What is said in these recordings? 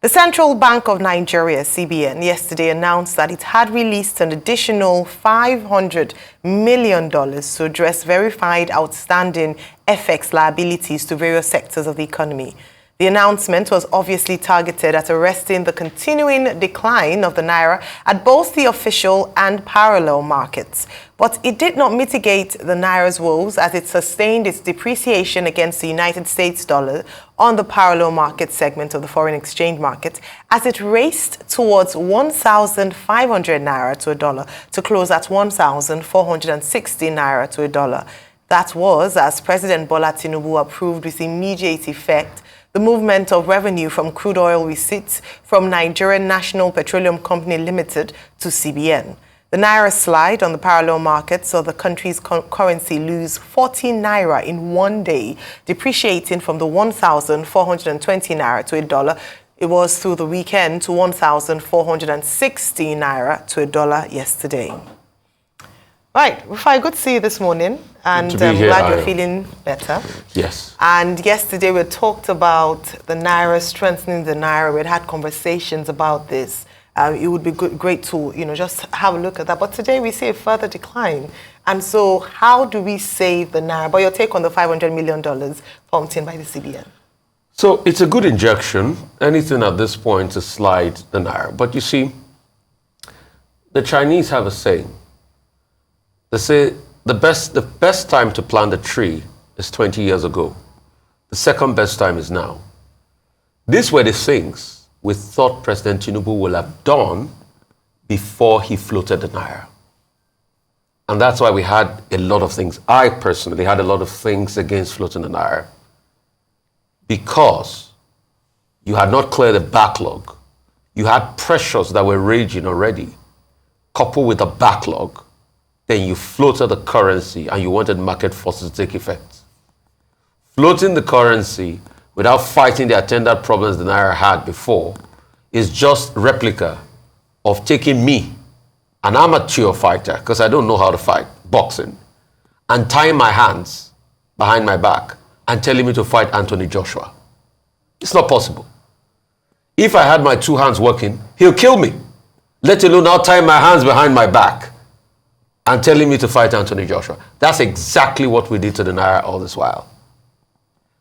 The Central Bank of Nigeria, CBN, yesterday announced that it had released an additional $500 million to address verified outstanding FX liabilities to various sectors of the economy. The announcement was obviously targeted at arresting the continuing decline of the naira at both the official and parallel markets. But it did not mitigate the naira's woes as it sustained its depreciation against the United States dollar on the parallel market segment of the foreign exchange market as it raced towards 1,500 naira to a dollar to close at 1,460 naira to a dollar. That was as President Bola Tinubu approved with immediate effect the movement of revenue from crude oil receipts from Nigerian National Petroleum Company Limited to CBN. The naira slide on the parallel market saw the country's currency lose 40 naira in one day, depreciating from the 1,420 naira to a dollar. It was through the weekend to 1,460 naira to a dollar yesterday. Right, Rufai, good to see you this morning, and I'm glad you're feeling better. Yes. And yesterday we talked about the naira, strengthening the naira. We had conversations about this. It would be great to, just have a look at that. But today we see a further decline. And so how do we save the naira? But your take on the $500 million pumped in by the CBN? So it's a good injection. Anything at this point to slide the naira. But you see, the Chinese have a saying. They say the best time to plant a tree is 20 years ago. The second best time is now. These were the things we thought President Tinubu would have done before he floated the naira. And that's why we had a lot of things. I personally had a lot of things against floating the naira. Because you had not cleared the backlog. You had pressures that were raging already. Coupled with a backlog, then you floated the currency and you wanted market forces to take effect. Floating the currency without fighting the attendant problems the naira had before is just replica of taking me, an amateur fighter, because I don't know how to fight boxing, and tying my hands behind my back and telling me to fight Anthony Joshua. It's not possible. If I had my two hands working, he'll kill me, let alone now tie my hands behind my back and telling me to fight Anthony Joshua. That's exactly what we did to the naira all this while.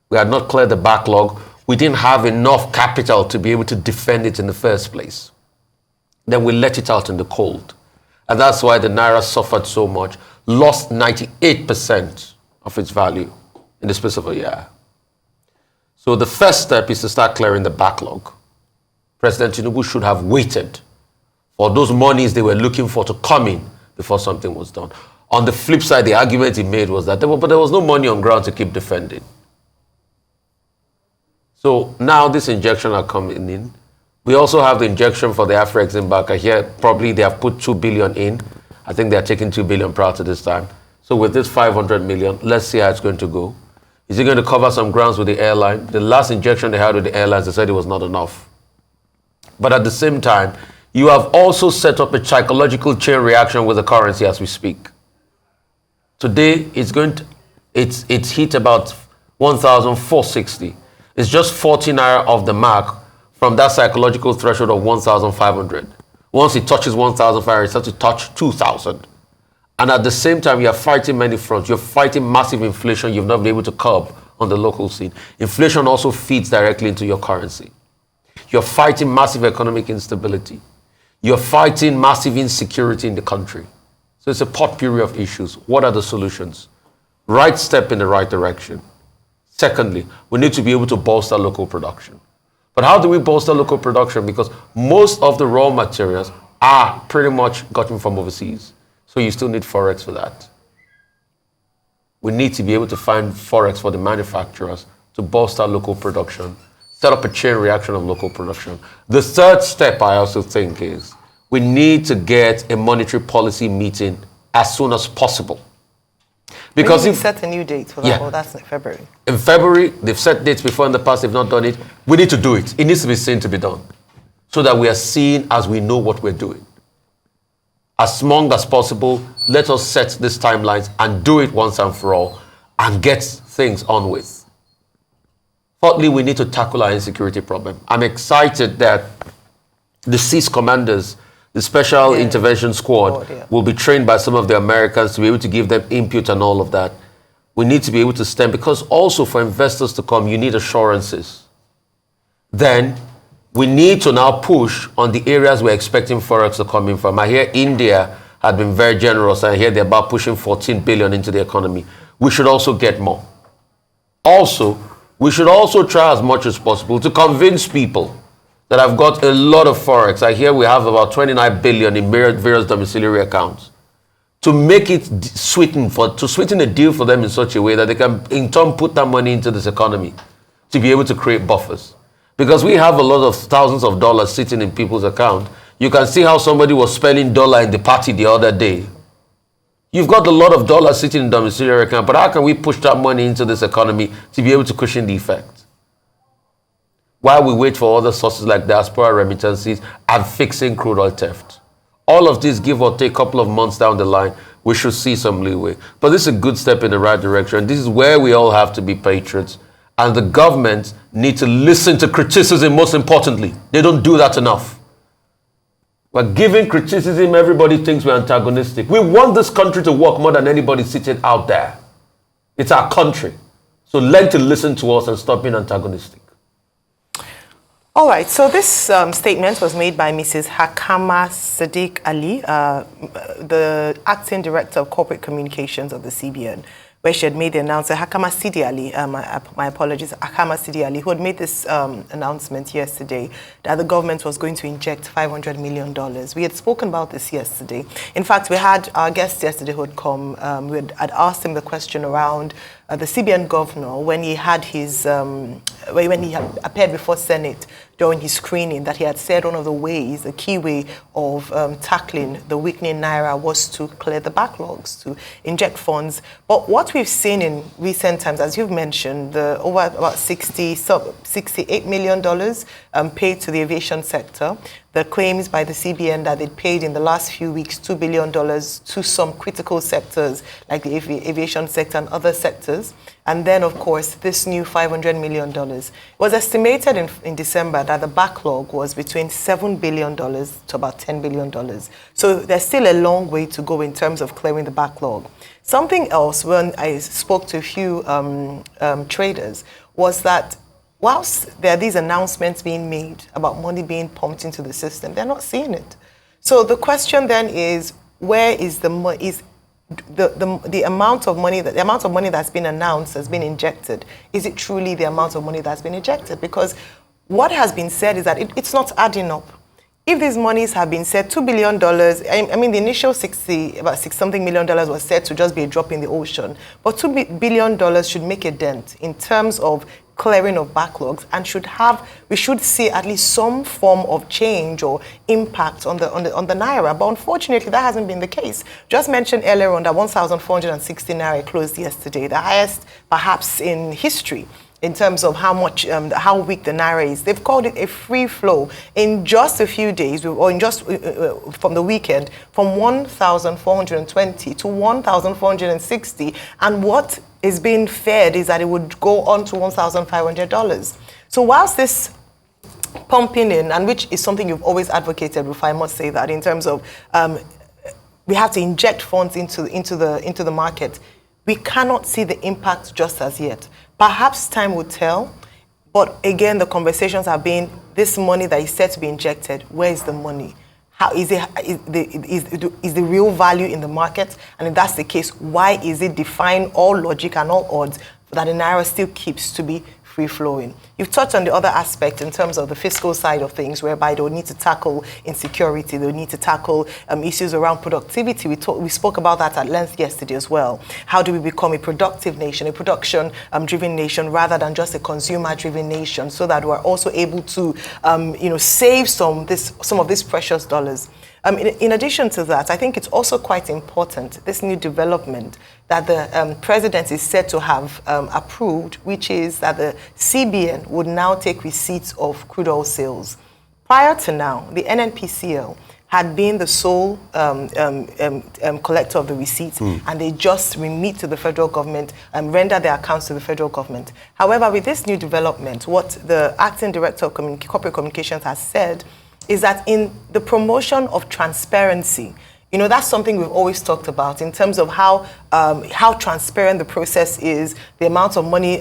We had not cleared the backlog. We didn't have enough capital to be able to defend it in the first place. Then we let it out in the cold. And that's why the naira suffered so much, lost 98% of its value in the space of a year. So the first step is to start clearing the backlog. President Tinubu should have waited for those monies they were looking for to come in before something was done. On the flip side, the argument he made was that there was no money on ground to keep defending. So now this injection are coming in. We also have the injection for the Afro-Exim Bank. I hear probably they have put $2 billion in. I think they are taking $2 billion prior to this time. So with this $500 million, let's see how it's going to go. Is it going to cover some grounds with the airline? The last injection they had with the airlines, they said it was not enough. But at the same time, you have also set up a psychological chain reaction with the currency as we speak. Today, it's hit about 1,460. It's just 40 naira off the mark from that psychological threshold of 1,500. Once it touches 1,500, it starts to touch 2,000. And at the same time, you're fighting many fronts. You're fighting massive inflation you've not been able to curb on the local scene. Inflation also feeds directly into your currency. You're fighting massive economic instability. You're fighting massive insecurity in the country. So it's a potpourri of issues. What are the solutions? Right step in the right direction. Secondly, we need to be able to bolster local production. But how do we bolster local production? Because most of the raw materials are pretty much gotten from overseas. So you still need Forex for that. We need to be able to find Forex for the manufacturers to bolster local production, set up a chain reaction of local production. The third step, I also think, is we need to get a monetary policy meeting as soon as possible. Because if set a new date for that, yeah. Well, that's in February. In February, they've set dates before in the past, they've not done it. We need to do it. It needs to be seen to be done so that we are seen as we know what we're doing. As long as possible, let us set these timelines and do it once and for all and get things on with. Fourthly, we need to tackle our insecurity problem. I'm excited that the CIS commanders, the Special Intervention Squad, will be trained by some of the Americans to be able to give them input and all of that. We need to be able to stem, because also for investors to come, you need assurances. Then we need to now push on the areas we're expecting forex to come in from. I hear India had been very generous. I hear they're about pushing 14 billion into the economy. We should also get more. Also, we should also try as much as possible to convince people that I've got a lot of forex. I hear we have about 29 billion in various domiciliary accounts. To make it sweeten a deal for them in such a way that they can in turn put that money into this economy to be able to create buffers. Because we have a lot of thousands of dollars sitting in people's account. You can see how somebody was spending dollar in the party the other day. You've got a lot of dollars sitting in domiciliary account, but how can we push that money into this economy to be able to cushion the effect? While we wait for other sources like diaspora remittances and fixing crude oil theft. All of this, give or take a couple of months down the line, we should see some leeway. But this is a good step in the right direction. This is where we all have to be patriots. And the government need to listen to criticism, most importantly. They don't do that enough. We're giving criticism, everybody thinks we're antagonistic. We want this country to work more than anybody sitting out there. It's our country. So learn to listen to us and stop being antagonistic. All right, so this statement was made by Mrs. Hakama Sadiq Ali, the Acting Director of Corporate Communications of the CBN, where she had made the announcement. Hakama Sidi Ali, my apologies, Hakama Sidi Ali, who had made this announcement yesterday that the government was going to inject $500 million. We had spoken about this yesterday. In fact, we had our guest yesterday who had come. I'd asked him the question around the CBN governor when he had his, when he had appeared before Senate during his screening, that he had said one of the ways, the key way of tackling the weakening naira was to clear the backlogs, to inject funds. But what we've seen in recent times, as you've mentioned, the over about $68 million paid to the aviation sector, the claims by the CBN that they'd paid in the last few weeks $2 billion to some critical sectors like the aviation sector and other sectors. And then, of course, this new $500 million. It was estimated in December that the backlog was between $7 billion to about $10 billion. So there's still a long way to go in terms of clearing the backlog. Something else, when I spoke to a few traders, was that whilst there are these announcements being made about money being pumped into the system, they're not seeing it. So the question then is, where is the amount of money that's been announced has been injected? Is it truly the amount of money that's been injected? Because what has been said is that it's not adding up. If these monies have been said, $2 billion, I mean, the initial about $6-something million was said to just be a drop in the ocean, but $2 billion should make a dent in terms of clearing of backlogs, and we should see at least some form of change or impact on the naira. But unfortunately, that hasn't been the case. Just mentioned earlier on that 1,460 naira closed yesterday, the highest perhaps in history in terms of how weak the naira is. They've called it a free flow in just a few days, or in just from the weekend, from 1,420 to 1,460, and what is being feared is that it would go on to $1,500. So whilst this pumping in, and which is something you've always advocated, if I must say that, in terms of we have to inject funds into the market, we cannot see the impact just as yet. Perhaps time will tell, but again, the conversations have been, this money that is said to be injected, where is the money? How is the real value in the market? And if that's the case, why is it defying all logic and all odds that the naira still keeps to be free-flowing? You've touched on the other aspect in terms of the fiscal side of things, whereby they'll need to tackle insecurity, they'll need to tackle issues around productivity. We spoke about that at length yesterday as well. How do we become a productive nation, a production-driven nation, rather than just a consumer-driven nation, so that we're also able to, save some of these precious dollars. In addition to that, I think it's also quite important, this new development that the president is said to have approved, which is that the CBN would now take receipts of crude oil sales. Prior to now, the NNPCL had been the sole collector of the receipts, and they just remit to the federal government and render their accounts to the federal government. However, with this new development, what the acting director of corporate communications has said is that in the promotion of transparency, that's something we've always talked about in terms of how transparent the process is, the amount of money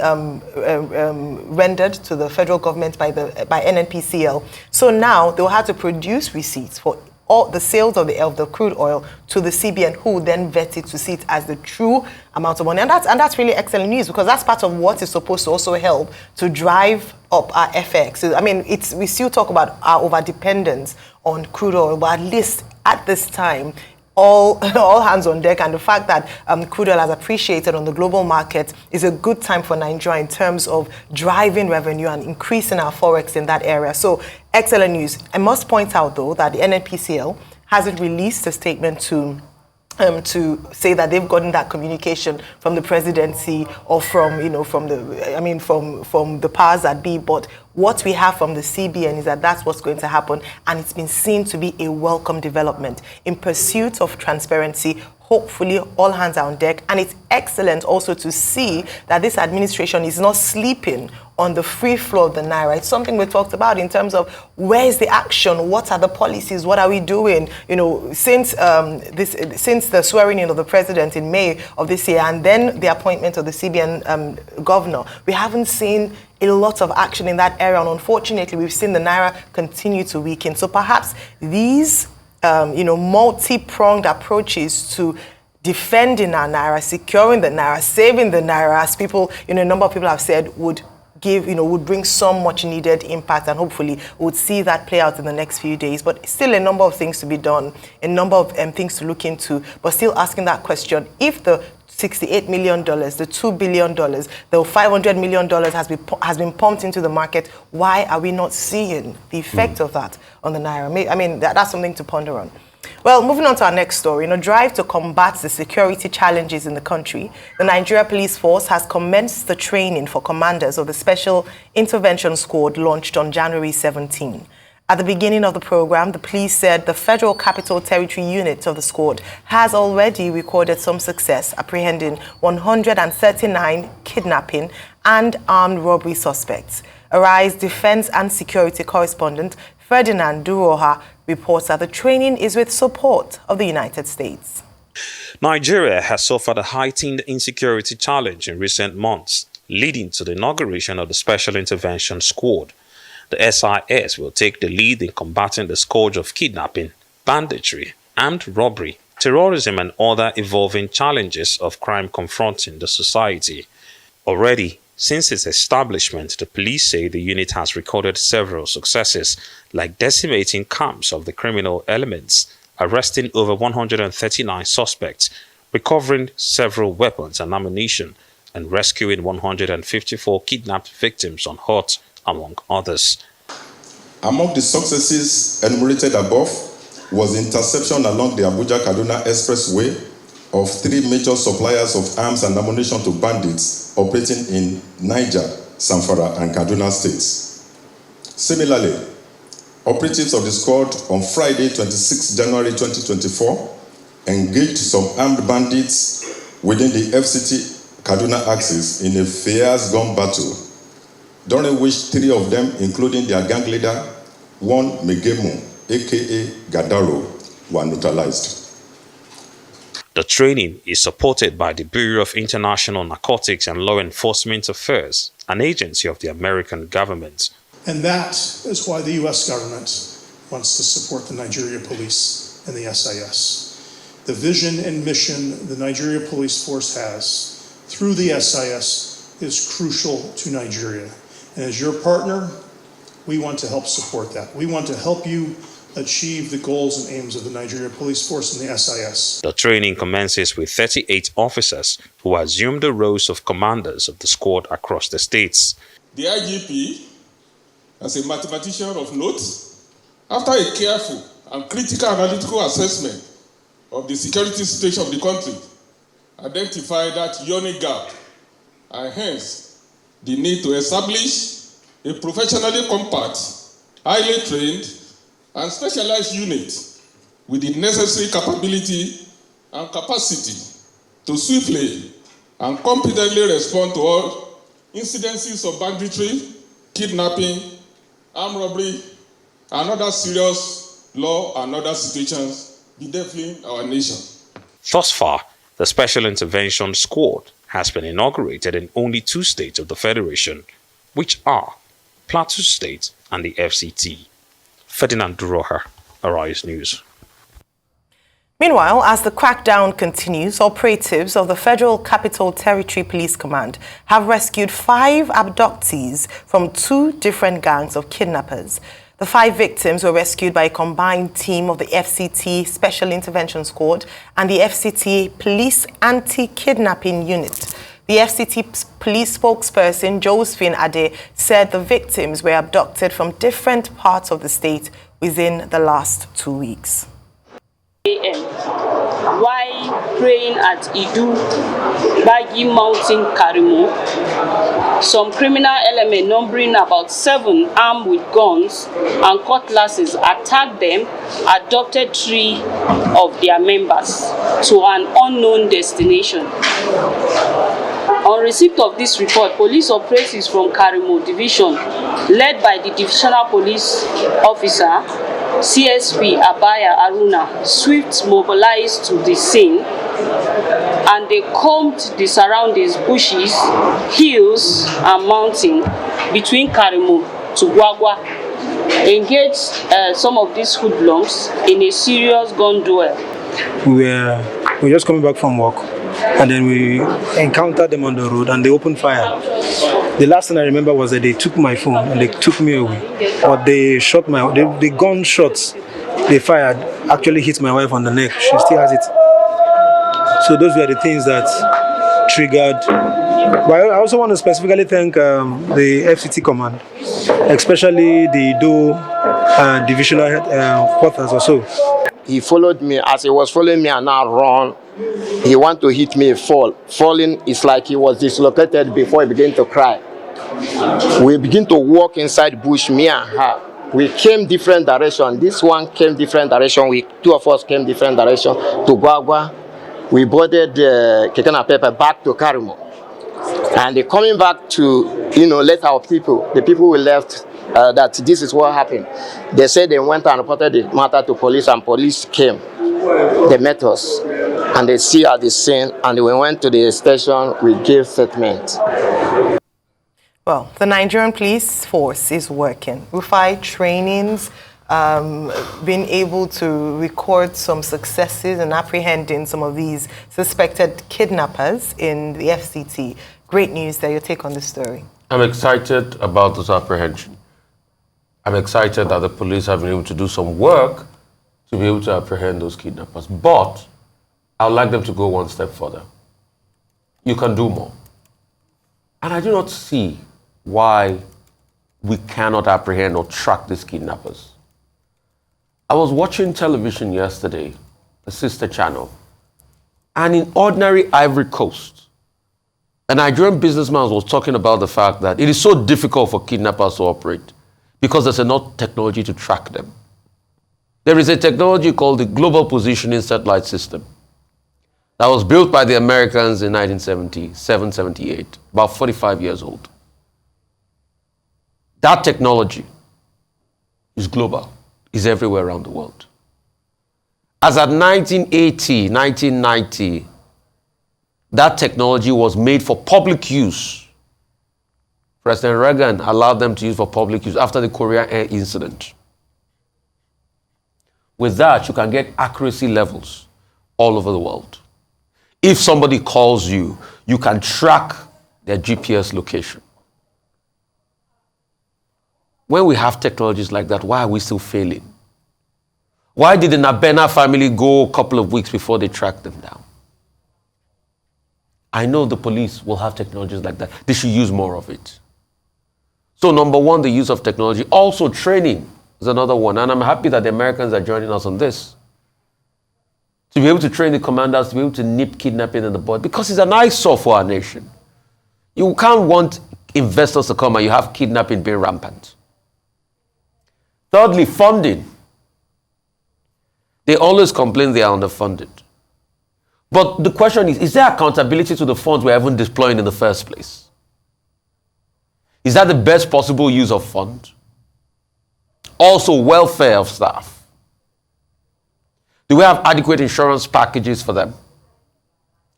rendered to the federal government by NNPCL. So now they'll have to produce receipts for all the sales of the crude oil to the CBN, who will then vet it to see it as the true amount of money. And that's really excellent news, because that's part of what is supposed to also help to drive up our FX. So, I mean, we still talk about our over-dependence on crude oil, but at least at this time, all hands on deck, and the fact that crude oil has appreciated on the global market is a good time for Nigeria in terms of driving revenue and increasing our forex in that area. So excellent news. I must point out, though, that the NNPCL hasn't released a statement to say that they've gotten that communication from the presidency or from the powers that be. But what we have from the CBN is that that's what's going to happen, and it's been seen to be a welcome development in pursuit of transparency. Hopefully, all hands are on deck, and it's excellent also to see that this administration is not sleeping on the free flow of the naira. It's something we talked about in terms of where is the action, what are the policies, what are we doing? Since the swearing in of the president in May of this year, and then the appointment of the CBN governor, we haven't seen a lot of action in that area, and unfortunately, we've seen the naira continue to weaken. So perhaps these multi-pronged approaches to defending our naira, securing the naira, saving the naira, as people, a number of people have said, would bring some much needed impact, and hopefully we'll see that play out in the next few days. But still a number of things to be done, a number of things to look into, but still asking that question, if the $68 million, the $2 billion, the $500 million has been pumped into the market, why are we not seeing the effect of that on the naira? I mean, that's something to ponder on. Well, moving on to our next story. In a drive to combat the security challenges in the country, the Nigeria Police Force has commenced the training for commanders of the Special Intervention Squad launched on January 17. At the beginning of the program, the police said the Federal Capital Territory unit of the squad has already recorded some success, apprehending 139 kidnapping and armed robbery suspects. Arise Defense and Security correspondent Ferdinand Duroha reports that the training is with support of the United States. Nigeria has suffered a heightened insecurity challenge in recent months, leading to the inauguration of the Special Intervention Squad. The SIS will take the lead in combating the scourge of kidnapping, banditry, armed robbery, terrorism, and other evolving challenges of crime confronting the society. Already, since its establishment, the police say the unit has recorded several successes, like decimating camps of the criminal elements, arresting over 139 suspects, recovering several weapons and ammunition, and rescuing 154 kidnapped victims unhurt, among others. Among the successes enumerated above was the interception along the Abuja-Kaduna Expressway of 3 major suppliers of arms and ammunition to bandits operating in Niger, Zamfara, and Kaduna states. Similarly, operatives of the squad on Friday, 26 January 2024, engaged some armed bandits within the FCT Kaduna axis in a fierce gun battle, during which 3 of them, including their gang leader, one Megemo, aka Gadaro, were neutralized. The training is supported by the Bureau of International Narcotics and Law Enforcement Affairs, an agency of the American government. And that is why the U.S. government wants to support the Nigeria Police and the SIS. The vision and mission the Nigeria Police Force has through the SIS is crucial to Nigeria. And as your partner, we want to help support that. We want to help you achieve the goals and aims of the Nigeria Police Force and the SIS. The training commences with 38 officers who assume the roles of commanders of the squad across the states. The IGP, as a mathematician of note, after a careful and critical analytical assessment of the security situation of the country, identified that yawning gap, and hence the need to establish a professionally compact, highly trained, and specialized unit with the necessary capability and capacity to swiftly and competently respond to all incidences of banditry, kidnapping, armed robbery, and other serious law and other situations bedeviling our nation. Thus far, the Special Intervention Squad has been inaugurated in only 2 states of the Federation, which are Plateau State and the FCT. Ferdinand Duroha, Arise News. Meanwhile, as the crackdown continues, operatives of the Federal Capital Territory Police Command have rescued 5 abductees from 2 different gangs of kidnappers. The 5 victims were rescued by a combined team of the FCT Special Intervention Squad and the FCT Police Anti-Kidnapping Unit. The FCT police spokesperson, Josephine Ade, said the victims were abducted from different parts of the state within the last 2 weeks. While praying at Idu Bagi Mountain, Karimu, some criminal element numbering about 7 armed with guns and cutlasses attacked them, abducted 3 of their members to an unknown destination. On receipt of this report, police operatives from Karimu Division, led by the Divisional Police Officer, CSP Abaya Aruna, swift mobilized to the scene, and they combed the surroundings, bushes, hills, and mountain between Karimu to Gwagwa, engaged some of these hoodlums in a serious gun duel. We were just coming back from work, and then we encountered them on the road, and they opened fire. The last thing I remember was that they took my phone and they took me away. Or they shot the gun shots they fired actually hit my wife on the neck. She still has it. So those were the things that triggered. But I also want to specifically thank the FCT command, especially the DO divisional quarters or so. He followed me. As he was following me and now run, he wanted to hit me, fall. Falling is like he was dislocated before he began to cry. We begin to walk inside bush, me and her. We came different direction. This one came different direction. 2 of us came different direction to Gwagwa. We boarded Kekana Pepper back to Karimu. And they coming back to, let our people, the people we left, that this is what happened. They said they went and reported the matter to police, and police came. They met us, and they see at the scene, and we went to the station, we gave statement. Well, the Nigerian police force is working. Rufai trainings, being able to record some successes and apprehending some of these suspected kidnappers in the FCT. Great news there. Your take on this story. I'm excited about this apprehension. I'm excited that the police have been able to do some work to be able to apprehend those kidnappers. But I'd like them to go one step further. You can do more. And I do not see why we cannot apprehend or track these kidnappers. I was watching television yesterday, a sister channel, and in ordinary Ivory Coast, a Nigerian businessman was talking about the fact that it is so difficult for kidnappers to operate because there's enough technology to track them. There is a technology called the Global Positioning Satellite System that was built by the Americans in 1977, 78, about 45 years old. That technology is global, is everywhere around the world. As at 1980, 1990, that technology was made for public use. President Reagan allowed them to use for public use after the Korean Air incident. With that, you can get accuracy levels all over the world. If somebody calls you, you can track their GPS location. When we have technologies like that, why are we still failing? Why did the Nabena family go a couple of weeks before they tracked them down? I know the police will have technologies like that. They should use more of it. So number one, the use of technology. Also training is another one. And I'm happy that the Americans are joining us on this. To be able to train the commanders, to be able to nip kidnapping in the bud, because it's an eyesore for our nation. You can't want investors to come and you have kidnapping being rampant. Thirdly, funding. They always complain they are underfunded. But the question is there accountability to the funds we're even deploying in the first place? Is that the best possible use of funds? Also, welfare of staff. Do we have adequate insurance packages for them?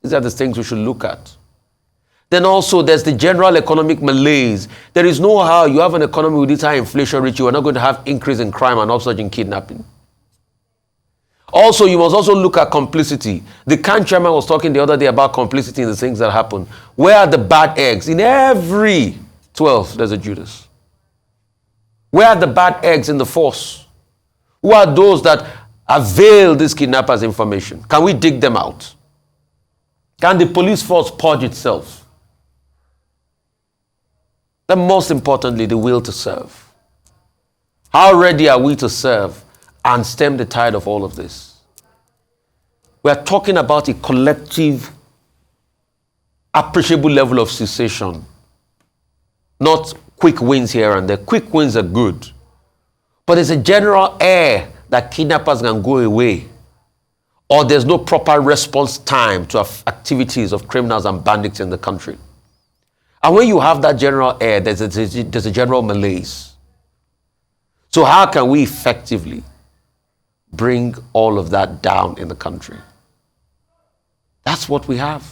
These are the things we should look at. Then also, there's the general economic malaise. There is no how you have an economy with this high inflation rate, you are not going to have increase in crime and upsurge in kidnapping. Also, you must also look at complicity. The CAN chairman was talking the other day about complicity in the things that happen. Where are the bad eggs? In every 12, there's a Judas. Where are the bad eggs in the force? Who are those that avail these kidnappers' information? Can we dig them out? Can the police force purge itself? Then most importantly, the will to serve. How ready are we to serve and stem the tide of all of this? We are talking about a collective, appreciable level of cessation. Not quick wins here and there. Quick wins are good. But there's a general air that kidnappers can go away. Or there's no proper response time to activities of criminals and bandits in the country. And when you have that general air, there's a general malaise. So how can we effectively bring all of that down in the country? That's what we have.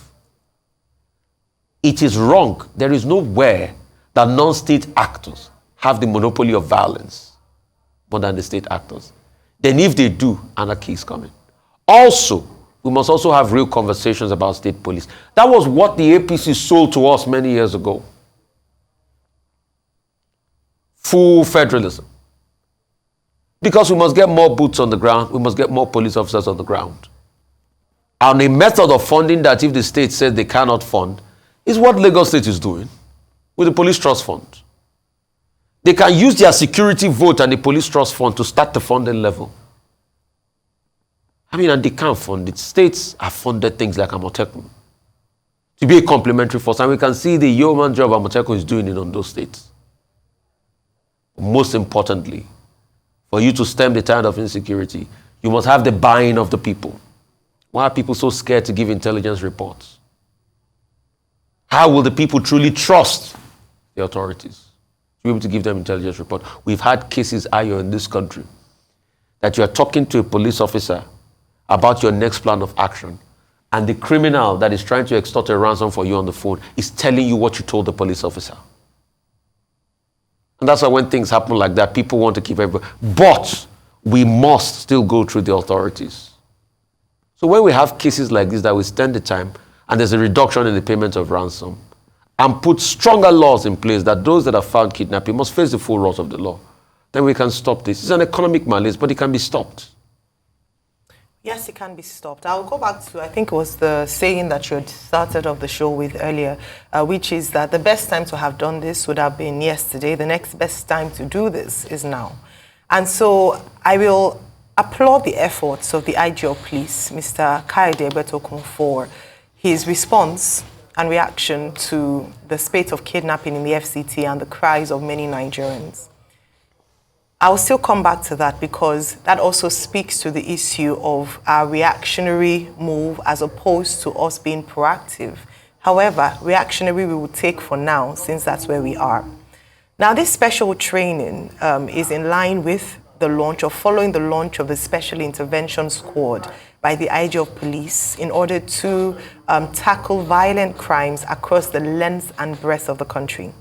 It is wrong. There is nowhere that non-state actors have the monopoly of violence more than the state actors. Then if they do, anarchy is coming. Also, we must also have real conversations about state police. That was what the APC sold to us many years ago. Full federalism. Because we must get more boots on the ground, we must get more police officers on the ground. And a method of funding that if the state says they cannot fund is what Lagos State is doing with the police trust fund. They can use their security vote and the police trust fund to start the funding level. And they can't fund it. States have funded things like Amotekun to be a complementary force. And we can see the yeoman job Amotekun is doing in those states. Most importantly, for you to stem the tide of insecurity, you must have the buy-in of the people. Why are people so scared to give intelligence reports? How will the people truly trust the authorities to be able to give them intelligence report? We've had cases, Ayo, in this country, that you are talking to a police officer about your next plan of action, and the criminal that is trying to extort a ransom for you on the phone is telling you what you told the police officer. And that's why when things happen like that, people want to keep everybody. But we must still go through the authorities. So when we have cases like this that we spend the time, and there's a reduction in the payment of ransom, and put stronger laws in place that those that are found kidnapping must face the full wrath of the law, then we can stop this. It's an economic malaise, but it can be stopped. Yes, it can be stopped. I'll go back to, I think it was the saying that you had started off the show with earlier, which is that the best time to have done this would have been yesterday. The next best time to do this is now. And so I will applaud the efforts of the IG of Police, Mr. Kaide Betokun, for his response and reaction to the spate of kidnapping in the FCT and the cries of many Nigerians. I will still come back to that because that also speaks to the issue of our reactionary move as opposed to us being proactive. However, reactionary we will take for now since that's where we are. Now, this special training is in line with the launch or following the launch of the Special Intervention Squad by the IG of Police in order to tackle violent crimes across the length and breadth of the country.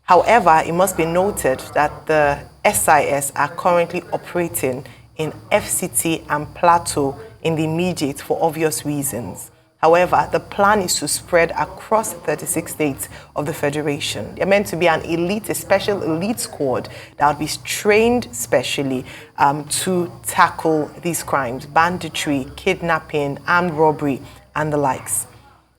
However, it must be noted that the SIS are currently operating in FCT and Plateau in the immediate for obvious reasons. However, the plan is to spread across 36 states of the Federation. They're meant to be an elite, a special elite squad that will be trained specially to tackle these crimes, banditry, kidnapping, armed robbery, and the likes.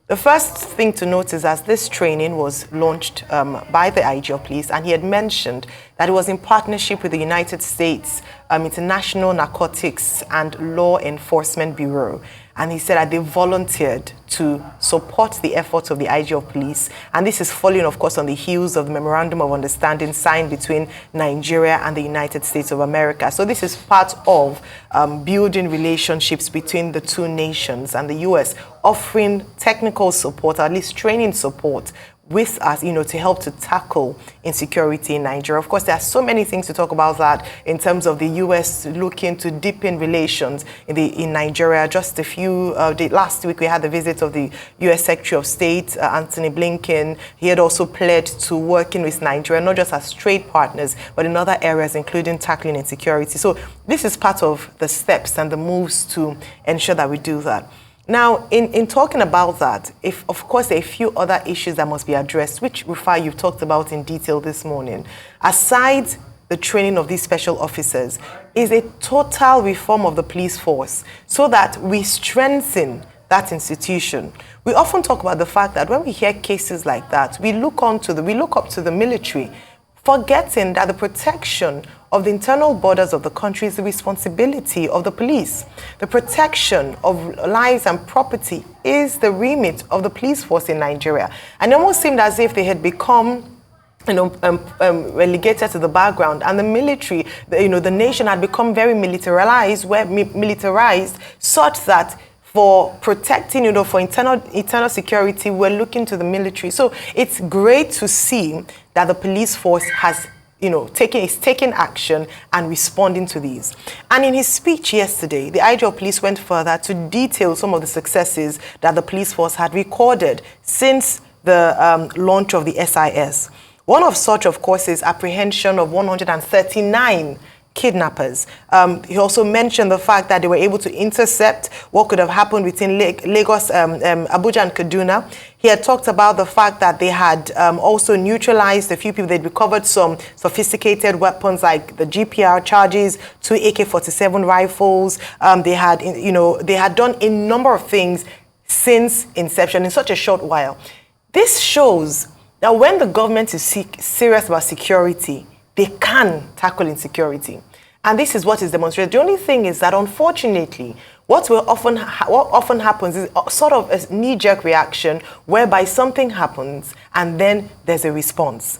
The first thing to note is that this training was launched by the IG of Police, and he had mentioned that it was in partnership with the United States International Narcotics and Law Enforcement Bureau. and he said that they volunteered to support the efforts of the IG of Police. And this is following, of course, on the heels of the Memorandum of Understanding signed between Nigeria and the United States of America. So this is part of building relationships between the two nations, and the U.S. offering technical support, or at least training support, with us, to help to tackle insecurity in Nigeria. Of course, there are so many things to talk about that in terms of the U.S. looking to deepen relations in Nigeria. Just a few, last week we had the visit of the U.S. Secretary of State, Anthony Blinken. He had also pledged to working with Nigeria, not just as trade partners, but in other areas, including tackling insecurity. So this is part of the steps and the moves to ensure that we do that. Now, in talking about that, of course, there are a few other issues that must be addressed, which, Rufai, you've talked about in detail this morning. Aside the training of these special officers, is a total reform of the police force so that we strengthen that institution. We often talk about the fact that when we hear cases like that, we look up to the military, forgetting that the protection of the internal borders of the country is the responsibility of the police. The protection of lives and property is the remit of the police force in Nigeria. And it almost seemed as if they had become relegated to the background, and the military, the nation had become very militarized, such that for protecting, for internal security, we're looking to the military. So it's great to see that the police force has taking action and responding to these. And in his speech yesterday, the IG of Police went further to detail some of the successes that the police force had recorded since the launch of the SIS. One of such, of course, is apprehension of 139 kidnappers. He also mentioned the fact that they were able to intercept what could have happened between Lagos, Abuja and Kaduna. He had talked about the fact that they had also neutralized a few people. They'd recovered some sophisticated weapons like the GPR charges, 2 AK-47 rifles. They had done a number of things since inception in such a short while. This shows that when the government is serious about security, they can tackle insecurity. And this is what is demonstrated. The only thing is that, unfortunately, what often happens is sort of a knee-jerk reaction whereby something happens and then there's a response.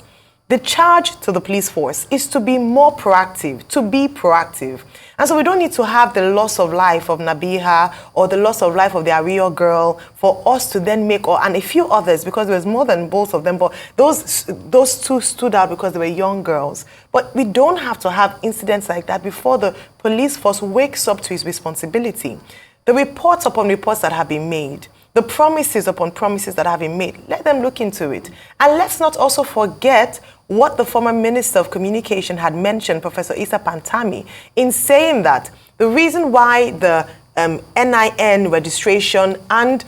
The charge to the police force is to be more proactive, to be proactive. And so we don't need to have the loss of life of Nabiha or the loss of life of the Ario girl for us to then and a few others, because there was more than both of them, but those two stood out because they were young girls. But we don't have to have incidents like that before the police force wakes up to its responsibility. The reports upon reports that have been made, the promises upon promises that have been made, let them look into it. And let's not also forget what the former Minister of Communication had mentioned, Professor Issa Pantami, in saying that the reason why the NIN registration and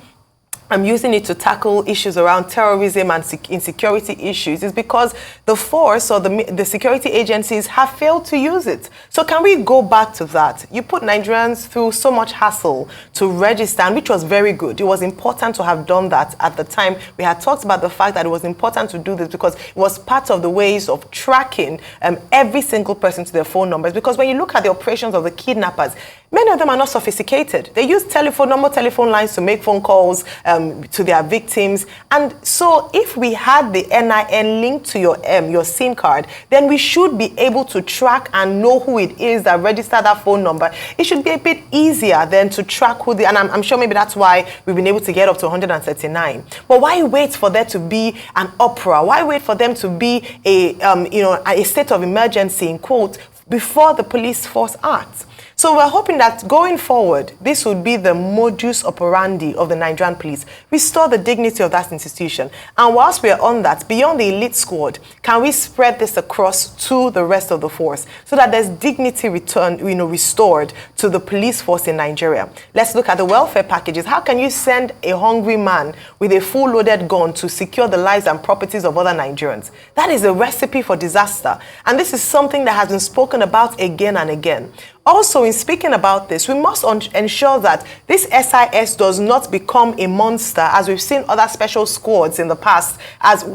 I'm using it to tackle issues around terrorism and insecurity issues is because the force or the security agencies have failed to use it. So can we go back to that? You put Nigerians through so much hassle to register, which was very good. It was important to have done that at the time. We had talked about the fact that it was important to do this because it was part of the ways of tracking every single person to their phone numbers. Because when you look at the operations of the kidnappers, many of them are not sophisticated. They use normal telephone lines to make phone calls to their victims. And so if we had the NIN linked to your SIM card, then we should be able to track and know who it is that registered that phone number. It should be a bit easier than to track who and I'm sure maybe that's why we've been able to get up to 139. But why wait for there to be an opera? Why wait for them to be a state of emergency, in quote, before the police force acts? So we're hoping that going forward, this would be the modus operandi of the Nigerian police. Restore the dignity of that institution. And whilst we're on that, beyond the elite squad, can we spread this across to the rest of the force so that there's dignity restored to the police force in Nigeria? Let's look at the welfare packages. How can you send a hungry man with a full loaded gun to secure the lives and properties of other Nigerians? That is a recipe for disaster. And this is something that has been spoken about again and again. Also, in speaking about this, we must ensure that this SIS does not become a monster, as we've seen other special squads in the past,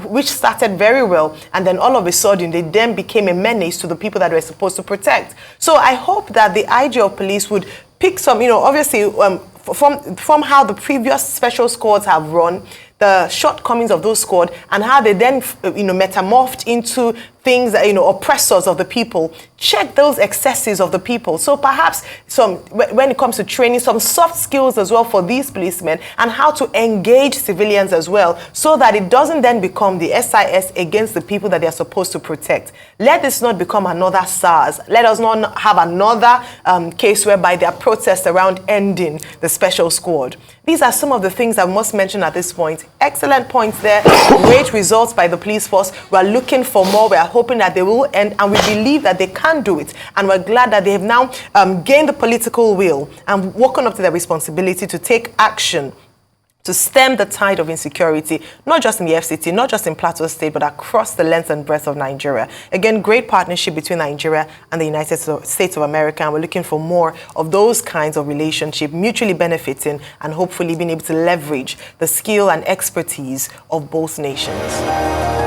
which started very well, and then all of a sudden they then became a menace to the people that we're supposed to protect. So I hope that the IG of Police would pick some, obviously, from how the previous special squads have run, the shortcomings of those squad, and how they then, metamorphed into things, oppressors of the people. Check those excesses of the people. So perhaps when it comes to training, some soft skills as well for these policemen, and how to engage civilians as well, so that it doesn't then become the SIS against the people that they are supposed to protect. Let this not become another SARS. Let us not have another case whereby there are protests around ending the special squad. These are some of the things I must mention at this point. Excellent points there. Great results by the police force. We are looking for more. We are hoping that they will end, and we believe that they can do it. And we're glad that they have now gained the political will and woken up to their responsibility to take action to stem the tide of insecurity, not just in the FCT, not just in Plateau State, but across the length and breadth of Nigeria. Again, great partnership between Nigeria and the United States of America, and we're looking for more of those kinds of relationships, mutually benefiting and hopefully being able to leverage the skill and expertise of both nations.